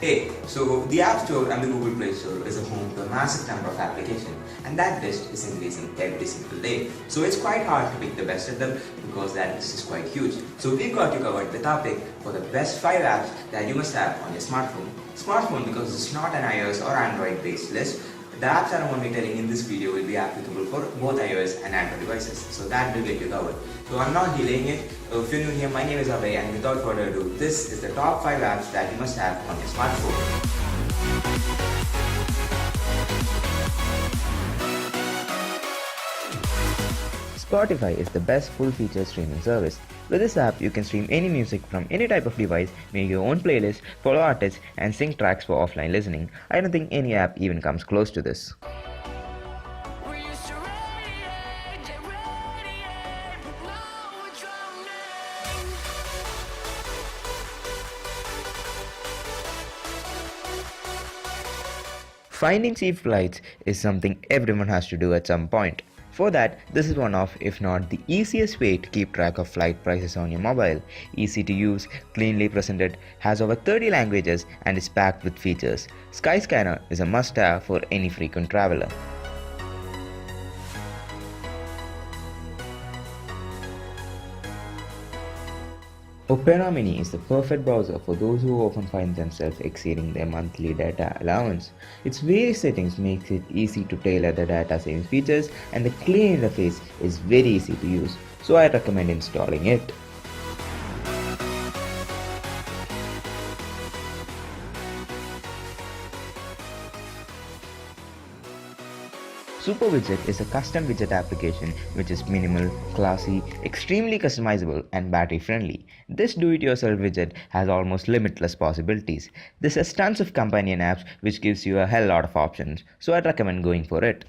Hey, so the App Store and the Google Play Store is a home to a massive number of applications, and that list is increasing every single day. So it's quite hard to pick the best of them because that list is quite huge. So we've got you covered with our pick for the best 5 apps that you must have on your smartphone. Smartphone because it's not an iOS or Android based list. The apps that I'm only telling in this video will be applicable for both iOS and Android devices, so that will get you covered. So I'm not delaying it. If you're new here, my name is Abhay, and without further ado, this is the top 5 apps that you must have on your smartphone. Spotify is the best full-feature streaming service. With this app, you can stream any music from any type of device, make your own playlist, follow artists, and sync tracks for offline listening. I don't think any app even comes close to this. Finding cheap flights is something everyone has to do at some point. For that, this is one of, if not the easiest way to keep track of flight prices on your mobile. Easy to use, cleanly presented, has over 30 languages and is packed with features. Skyscanner is a must-have for any frequent traveler. Opera Mini is the perfect browser for those who often find themselves exceeding their monthly data allowance. Its various settings makes it easy to tailor the data saving features, and the clean interface is very easy to use, so I recommend installing it. Super Widget is a custom widget application which is minimal, classy, extremely customizable, and battery friendly. This do-it-yourself widget has almost limitless possibilities. This has tons of companion apps which gives you a hell lot of options, so I'd recommend going for it.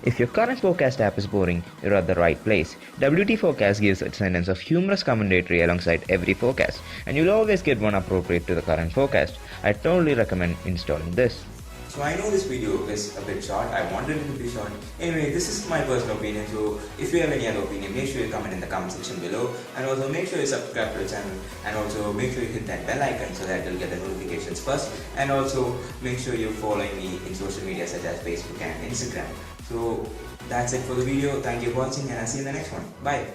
If your current forecast app is boring, you're at the right place. WT Forecast gives a sentence of humorous commentary alongside every forecast, and you'll always get one appropriate to the current forecast. I totally recommend installing this. So I know this video is a bit short, I wanted it to be short. Anyway, this is my personal opinion, so if you have any other opinion, make sure you comment in the comment section below. And also make sure you subscribe to the channel, and also make sure you hit that bell icon so that you'll get the notifications first. And also make sure you're following me in social media such as Facebook and Instagram. So that's it for the video. Thank you for watching, and I'll see you in the next one. Bye.